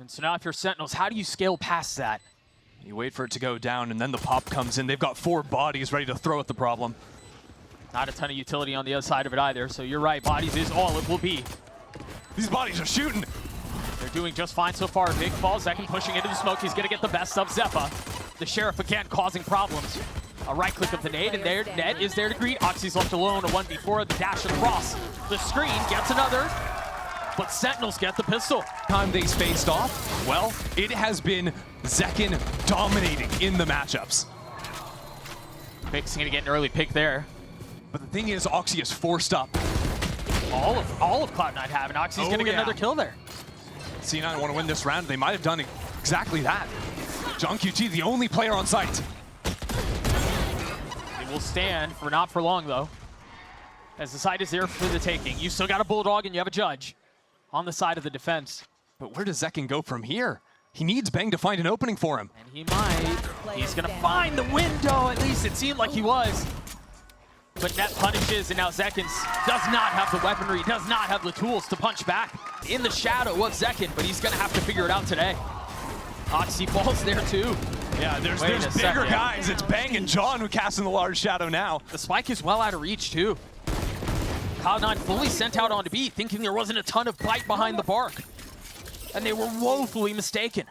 And so now if you're Sentinels, how do you scale past that? You wait for it to go down, and then the pop comes in. They've got 4 bodies ready to throw at the problem. Not a ton of utility on the other side of it either, so you're right, bodies is all it will be. These bodies are shooting. They're doing just fine so far. Big fall, Zekin pushing into the smoke. He's gonna get the best of Zeppa. The Sheriff again causing problems. A right click of the nade, and there, Ned is there to greet. Oxy's left alone, a 1v4, the dash across the screen, gets another. But Sentinels get the pistol. Time they faced off, well, it has been Zekin dominating in the matchups. Fixing to get an early pick there. But the thing is, Oxy is forced up. All of Cloud9 have, and Oxy's gonna get another kill there. C9 want to win this round. They might have done exactly that. John QT, the only player on site. They will stand for not for long though, as the site is there for the taking. You still got a Bulldog and you have a Judge on the side of the defense. But where does Zekin go from here? He needs Bang to find an opening for him. And he might. He's gonna find the window, at least it seemed like he was. But Net punishes, and now Zekins does not have the weaponry, does not have the tools to punch back in the shadow of Zekin, but he's gonna have to figure it out today. Oxy falls there too. Yeah, there's bigger guys. It's Bang and John who cast in the large shadow now. The spike is well out of reach too. Cloud9 fully sent out onto B, thinking there wasn't a ton of bite behind the bark. And they were woefully mistaken.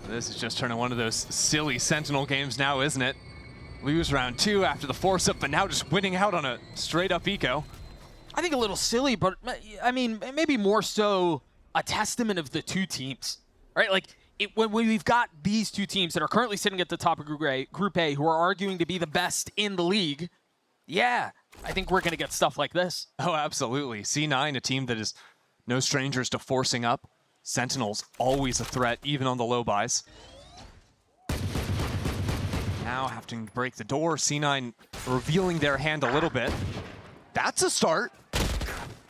This is just turning one of those silly Sentinel games now, isn't it? Lose round 2 after the force-up, but now just winning out on a straight-up eco. I think a little silly, but I mean, maybe more so a testament of the two teams, right? Like, when we've got these two teams that are currently sitting at the top of Group A who are arguing to be the best in the league, yeah, I think we're going to get stuff like this. Oh, absolutely. C9, a team that is no strangers to forcing up. Sentinels, always a threat, even on the low buys. Now having to break the door. C9 revealing their hand a little bit. That's a start.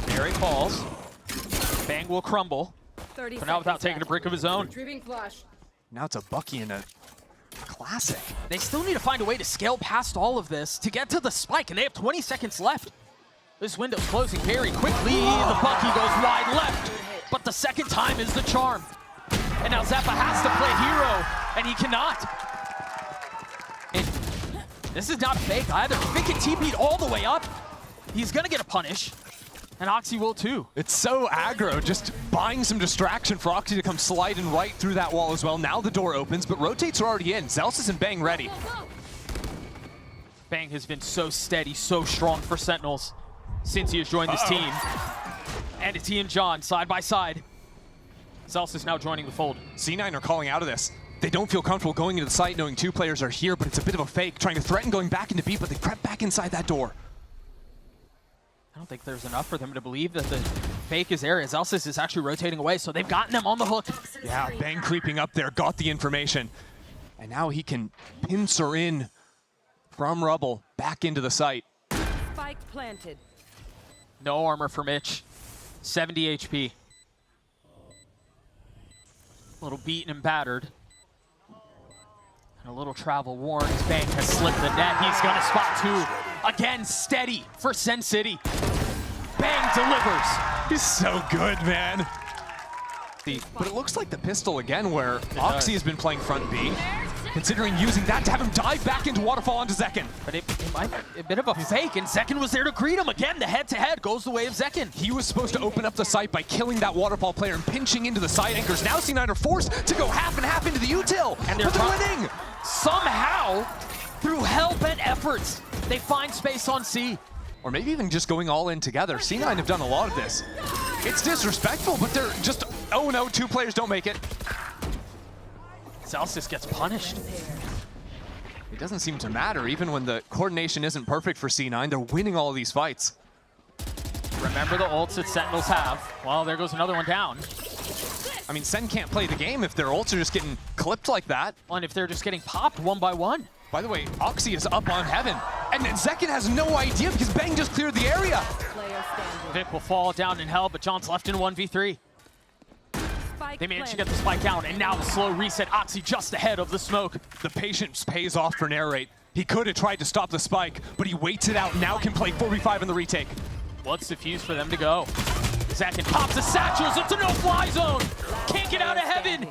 There he falls. Bang will crumble. But now without taking a brick of his own. Now it's a Bucky and a classic. They still need to find a way to scale past all of this to get to the spike, and they have 20 seconds left. This window's closing very quickly. The Bucky goes wide left, but the second time is the charm. And now Zeppa has to play hero, and he cannot. And this is not fake either. Vic can TP'd all the way up. He's gonna get a punish, and Oxy will too. It's so aggro, just buying some distraction for Oxy to come sliding right through that wall as well. Now the door opens, but rotates are already in. Zelsis and Bang ready. Bang has been so steady, so strong for Sentinels since he has joined this team. And it's he and John side by side. Zelsis is now joining the fold. C9 are calling out of this. They don't feel comfortable going into the site knowing 2 players are here, but it's a bit of a fake, trying to threaten going back into B, but they crept back inside that door. I don't think there's enough for them to believe that the fake is there. Zelsis is actually rotating away, so they've gotten them on the hook. Yeah, Bang creeping up there, got the information. And now he can pincer in from rubble back into the site. Spike planted. No armor for Mitch. 70 HP. A little beaten and battered. And a little travel warns. Bang has slipped the net. He's gonna spot 2. Again, steady for Sen City. Bang delivers. He's so good, man. But it looks like the pistol again, where Oxy has been playing front B, considering using that to have him dive back into Waterfall onto Zekin. But it might be a bit of a fake, and Zekin was there to greet him. Again, the head-to-head goes the way of Zekin. He was supposed to open up the site by killing that Waterfall player and pinching into the side anchors. Now C9 are forced to go half and half into the util, and they're winning. Somehow, through hell-bent efforts, they find space on C. Or maybe even just going all in together. C9 have done a lot of this. It's disrespectful, but they're just, oh no, 2 players don't make it. Zelsis gets punished. It doesn't seem to matter, even when the coordination isn't perfect for C9. They're winning all of these fights. Remember the ults that Sentinels have. Well, there goes another one down. I mean, Sen can't play the game if their ults are just getting clipped like that. Well, and if they're just getting popped one by one. By the way, Oxy is up on heaven, and Zekin has no idea because Bang just cleared the area. Vic will fall down in hell, but John's left in 1v3. They managed to get the spike down, and now the slow reset. Oxy just ahead of the smoke. The patience pays off for Narrate. He could have tried to stop the spike, but he waits it out. Now can play 4v5 in the retake. What's the fuse for them to go? Zakin pops the satchels, it's a no-fly zone! Can't get out of heaven!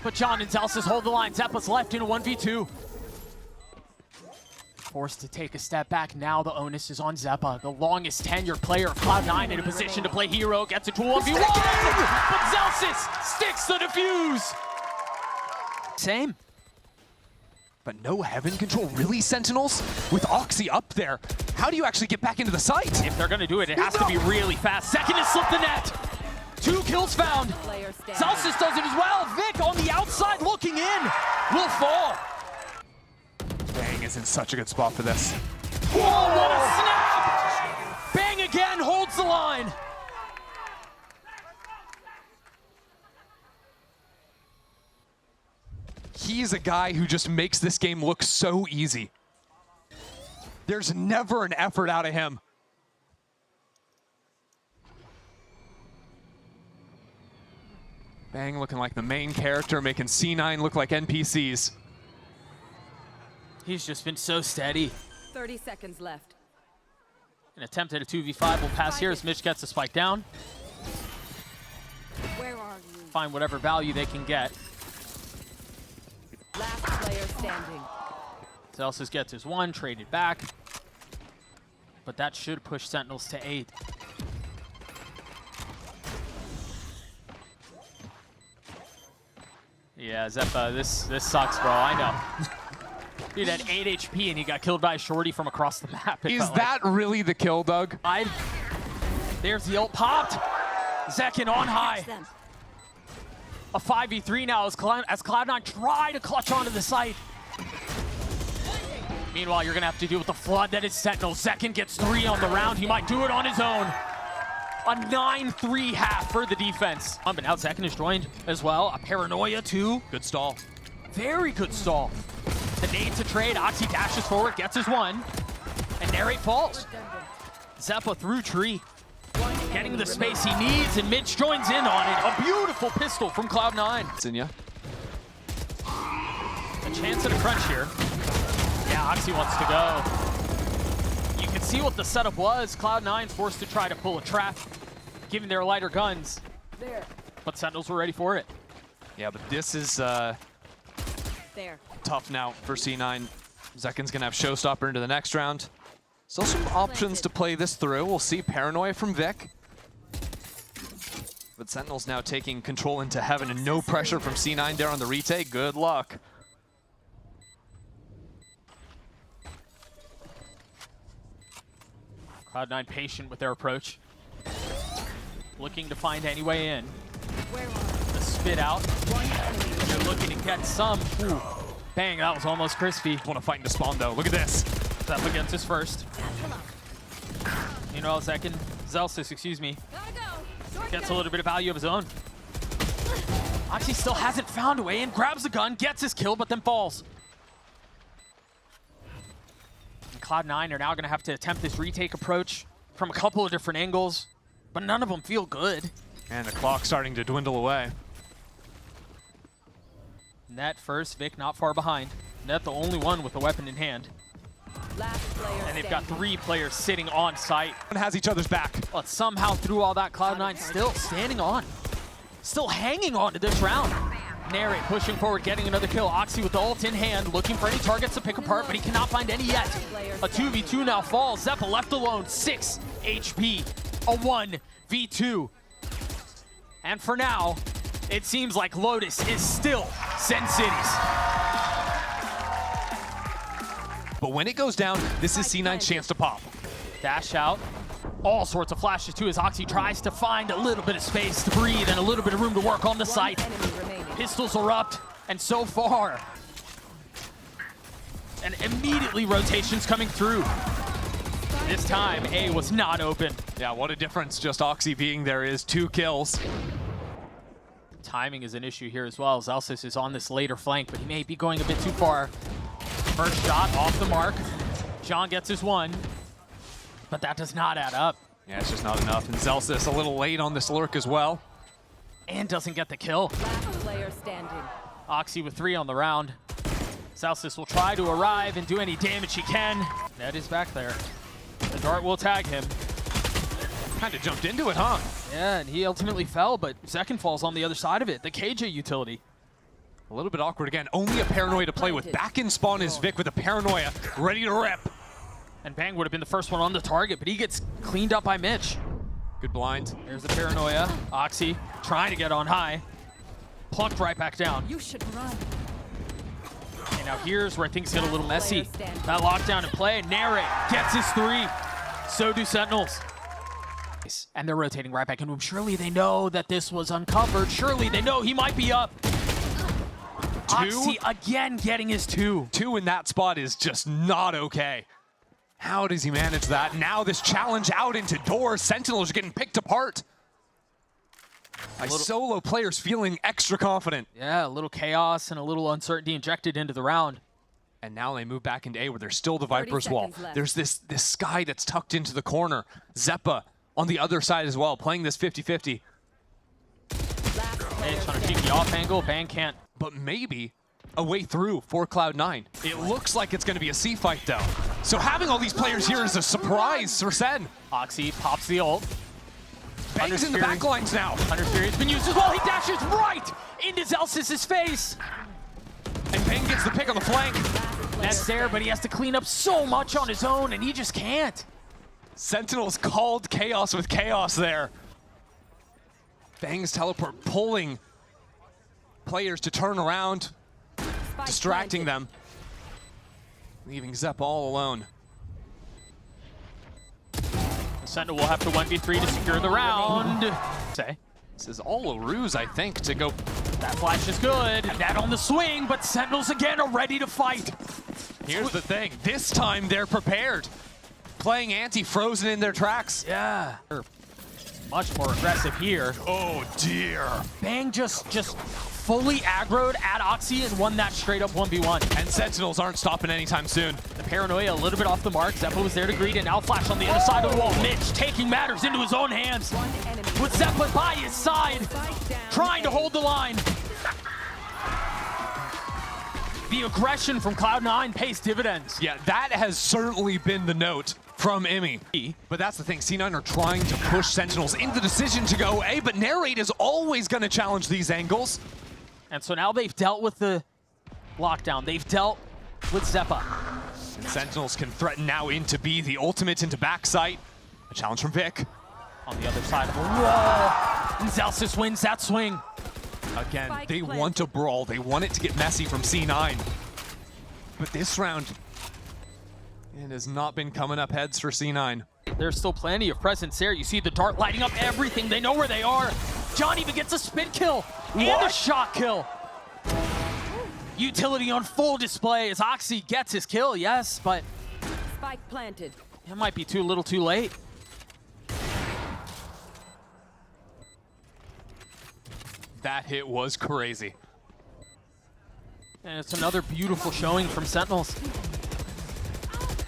But John and Zelsis hold the line. Zeppa's left in a 1v2. Forced to take a step back. Now the onus is on Zeppa, the longest tenured player of Cloud9 in a position to play hero. Gets it to 1v1, but Zelsis sticks the defuse. Same. But no heaven control, really, Sentinels? With Oxy up there, how do you actually get back into the site? If they're gonna do it, it has to be really fast. Second to slip the net. 2 kills found. Zelsis does it as well. Vic on the outside looking in. Will fall. Bang is in such a good spot for this. Whoa, what a snap! Bang again, holds the line. He's a guy who just makes this game look so easy. There's never an effort out of him. Bang looking like the main character, making C9 look like NPCs. He's just been so steady. 30 seconds left. An attempt at a 2v5 will pass here as Mitch gets the spike down. Where are you? Find whatever value they can get. Last player standing. Zelsis gets his 1, traded back. But that should push Sentinels to 8. Yeah, Zeppa, this sucks, bro. I know. Dude had 8 HP and he got killed by a shorty from across the map. Is that really the kill, Doug? There's the ult popped. Zekin on high. A 5v3 now as Cloud9 try to clutch onto the site. Meanwhile, you're gonna have to deal with the flood that is Sentinel. Zekin gets 3 on the round. He might do it on his own. A 9-3 half for the defense. But now Zekin is joined as well. A paranoia too. Good stall. Very good stall. The nade to trade. Oxy dashes forward, gets his 1. And Narrate falls. Zeppa through tree. Getting the space he needs, and Mitch joins in on it. A beautiful pistol from Cloud9. Zinya. A chance at a crunch here. Yeah, Oxy wants to go. You can see what the setup was. Cloud9's forced to try to pull a trap, given their lighter guns. But Sentinels were ready for it. Yeah, but this is There. tough now for C9. Zekin's gonna have Showstopper into the next round. Still some options to play this through. We'll see Paranoia from Vic. But Sentinels now taking control into heaven and no pressure from C9 there on the retake. Good luck. Cloud9 patient with their approach. Looking to find any way in. The spit out. They're looking to get some. Ooh. Bang, that was almost crispy. Want to fight into spawn though. Look at this. Zeppa gets his first. You know, Zelsis, excuse me, gets a little bit of value of his own. Oxy still hasn't found a way in, grabs the gun, gets his kill, but then falls. And Cloud9 are now going to have to attempt this retake approach from a couple of different angles, but none of them feel good. And the clock's starting to dwindle away. Net first, Vic not far behind. Net the only one with a weapon in hand. Last player And they've got 3 players sitting on site. And has each other's back. But somehow through all that, Cloud9 still standing on. Still hanging on to this round. Narrate pushing forward, getting another kill. Oxy with the ult in hand, looking for any targets to pick apart, but he cannot find any yet. A 2v2 now falls. Zeppa left alone, 6 HP. A 1v2. And for now, it seems like Lotus is still Sen Cities. But when it goes down, this is C9's chance to pop. Dash out. All sorts of flashes too as Oxy tries to find a little bit of space to breathe and a little bit of room to work on the site. Pistols erupt, and so far. And immediately rotations coming through. This time, A was not open. Yeah, what a difference just Oxy being there is. 2 kills. Timing is an issue here as well. Zelsis is on this later flank, but he may be going a bit too far. First shot off the mark. John gets his 1, but that does not add up. Yeah, it's just not enough. And Zelsis a little late on this lurk as well. And doesn't get the kill. Last player standing. Oxy with 3 on the round. Zelsis will try to arrive and do any damage he can. Ned is back there. The dart will tag him. Kind of jumped into it, huh? Yeah, and he ultimately fell, but second falls on the other side of it. The KJ utility. A little bit awkward again. Only a paranoia to play with. Back in spawn is Vic with a paranoia, ready to rip. And Bang would have been the first one on the target, but he gets cleaned up by Mitch. Good blind. There's the paranoia. Oxy trying to get on high. Plucked right back down. You should run. Okay, now here's where things get a little messy. That lockdown in play. Narrate gets his 3. So do Sentinels. And they're rotating right back into him. Surely they know that this was uncovered. Surely they know he might be up. Oxy again getting his 2. 2 in that spot is just not okay. How does he manage that? Now this challenge out into doors. Sentinels are getting picked apart. By solo players feeling extra confident. Yeah, a little chaos and a little uncertainty injected into the round. And now they move back into A where there's still the Viper's wall. Left. There's this Sky that's tucked into the corner. Zeppa on the other side as well, playing this 50-50. Hey, trying to cheat the off angle. Bang can't. But maybe a way through for Cloud9. It looks like it's going to be a C fight though. So having all these players here is a surprise for Sen. Oxy pops the ult. Bang's in the backlines now. Hunter's Fury's been used as well. He dashes right into Zelsys' face. And Bang gets the pick on the flank. That's there, but he has to clean up so much on his own, and he just can't. Sentinels called chaos with chaos there. Bang's teleport pulling players to turn around, distracting them, leaving Zepp all alone. Sentinel will have to 1v3 to secure the round. This is all a ruse, I think, to go. That flash is good. That on the swing, but Sentinels again are ready to fight. Here's the thing. This time they're prepared. Playing anti-frozen in their tracks. Yeah. Much more aggressive here. Oh dear. Bang just fully aggroed at Oxy and won that straight up 1v1. And Sentinels aren't stopping anytime soon. The paranoia a little bit off the mark. Zeppa was there to greet, and now flash on the other side of the wall. Mitch taking matters into his own hands. With Zeppa by his side, trying to hold the line. The aggression from Cloud9 pays dividends. Yeah, that has certainly been the note from Emmy. But that's the thing, C9 are trying to push Sentinels into the decision to go A, but Narrate is always going to challenge these angles. And so now they've dealt with the lockdown. They've dealt with Zeppa. And Sentinels can threaten now into B, the ultimate into backside. A challenge from Vic. On the other side of the wall. And Zelsys wins that swing. Again, they want a brawl. They want it to get messy from C9. But this round, it has not been coming up heads for C9. There's still plenty of presence there. You see the dart lighting up everything. They know where they are. John even gets a spin kill and a shot kill. Utility on full display as Oxy gets his kill, yes, but Spike planted. it might be too little too late. That hit was crazy. And it's another beautiful showing from Sentinels.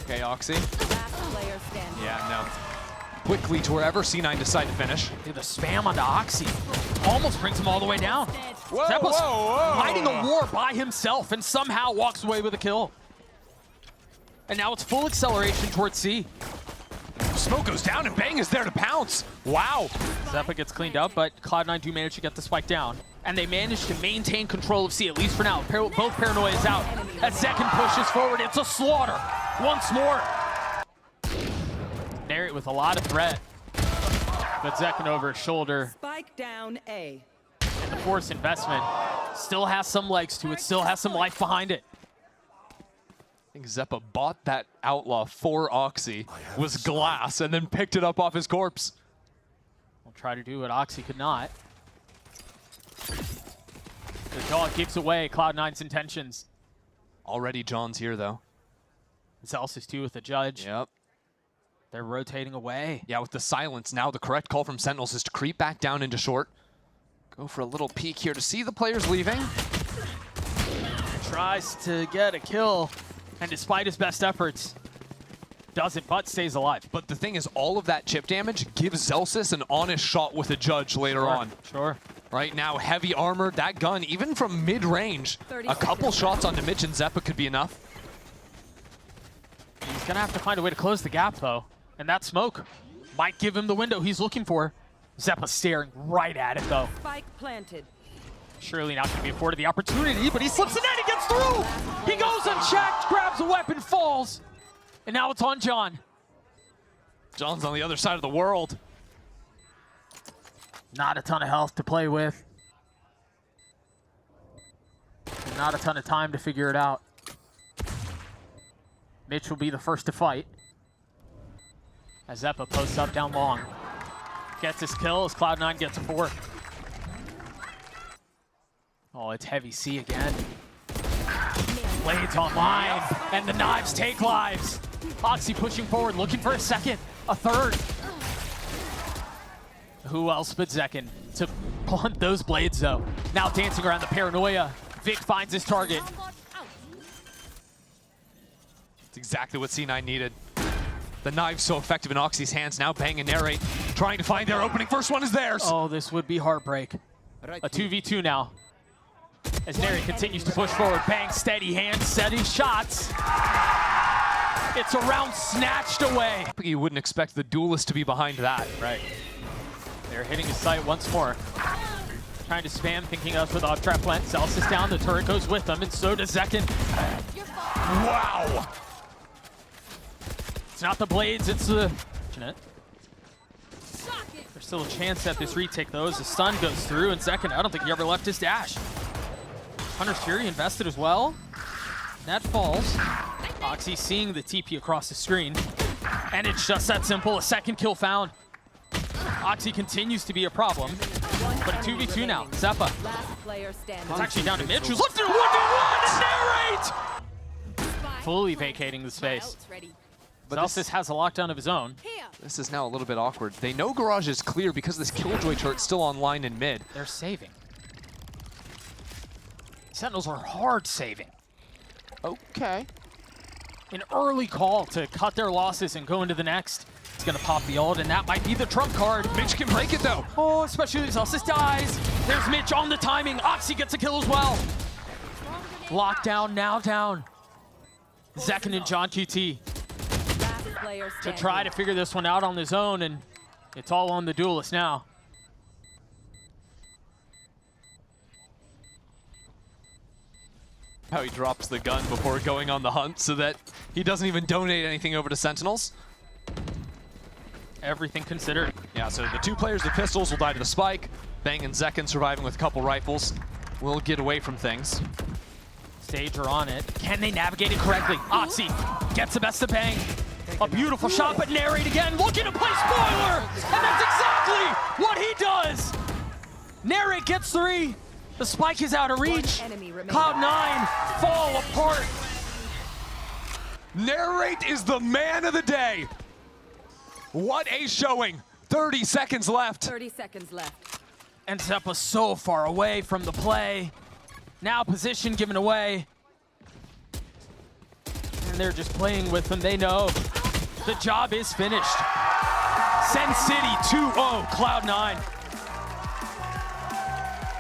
Okay, Oxy. Last player standing. Yeah, no. Quickly to wherever C9 decide to finish. Dude, the spam onto Oxy almost brings him all the way down. Whoa, Zeppa's whoa. fighting a war by himself and somehow walks away with a kill. And now it's full acceleration towards C. Smoke goes down and Bang is there to pounce. Wow. Zeppa gets cleaned up, but Cloud9 do manage to get the spike down. And they manage to maintain control of C, at least for now. Both paranoias out. As second pushes forward, it's a slaughter. Once more. Narrate with a lot of threat. But Zekin over his shoulder. Spike down A. And the force investment still has some legs to it, still has some life behind it. I think Zeppa bought that outlaw for Oxy, was glass, and then picked it up off his corpse. We'll try to do what Oxy could not. The dog gives away Cloud9's intentions. Already John's here, though. Zelsys too with the judge. Yep. They're rotating away. Yeah, with the silence, now the correct call from Sentinels is to creep back down into short. Go for a little peek here to see the players leaving. Tries to get a kill, and despite his best efforts, doesn't, but stays alive. But the thing is, all of that chip damage gives Zelsys an honest shot with a judge later on. Sure. Right now, heavy armor, that gun, even from mid-range, a couple shots onto Mitch and Zeppa could be enough. He's gonna have to find a way to close the gap, though. And that smoke might give him the window he's looking for. Zeppa staring right at it though. Spike planted. Surely not going to be afforded the opportunity, but he slips it in, he gets through! He goes unchecked, grabs a weapon, falls. And now it's on John. John's on the other side of the world. Not a ton of health to play with. And not a ton of time to figure it out. Mitch will be the first to fight. As Zeppa posts up down long. Gets his kill as Cloud9 gets a 4. Oh, it's heavy C again. Blades online, and the knives take lives. Oxy pushing forward, looking for a second, a third. Who else but Zekin to blunt those blades, though? Now dancing around the paranoia. Vic finds his target. It's exactly what C9 needed. The knife's so effective in Oxy's hands. Now Bang and Narrate trying to find their opening. First one is theirs. Oh, this would be heartbreak. A 2v2 now. As Narrate continues to push forward. Bang, steady hands, steady shots. It's a round snatched away. You wouldn't expect the duelist to be behind that. Right. They're hitting his sight once more. Trying to spam, thinking of with off trap plant. Celsius down, the turret goes with them, and so does Zekin. Wow! It's not the blades, it's the... There's still a chance at this retake, though, as the stun goes through, and Zekin, I don't think he ever left his dash. Hunter's Fury invested as well. That falls. Oxy seeing the TP across the screen. And it's just that simple, a second kill found. Oxy continues to be a problem, but a 2v2 now. Zeppa. Last player standing. It's actually down to Mitch, who's lifted 1v1 and Narrate! Fully vacating the space. But Celsius has a lockdown of his own. This is now a little bit awkward. They know Garage is clear because this Killjoy turret's still online in mid. They're saving. Sentinels are hard saving. Okay. An early call to cut their losses and go into the next. It's gonna pop the ult, and that might be the trump card. Mitch can break it though. Oh, especially as Celsius dies. There's Mitch on the timing. Oxy gets a kill as well. Lockdown, now down. Zekin and John QT to try to figure this one out on his own, and it's all on the duelist now. How he drops the gun before going on the hunt so that he doesn't even donate anything over to Sentinels. Everything considered. Yeah, so the two players with pistols will die to the spike. Bang and Zekin surviving with a couple rifles will get away from things. Stage are on it. Can they navigate it correctly? Oxy gets the best of Bang. A beautiful shot, but Narrate again, looking to play spoiler! And that's exactly what he does! Narrate gets 3. The spike is out of reach. Cloud9 fall apart. Narrate is the man of the day. What a showing. 30 seconds left. 30 seconds left. And Zeppa so far away from the play. Now position given away. And they're just playing with them. They know the job is finished. Sen City 2-0, Cloud9.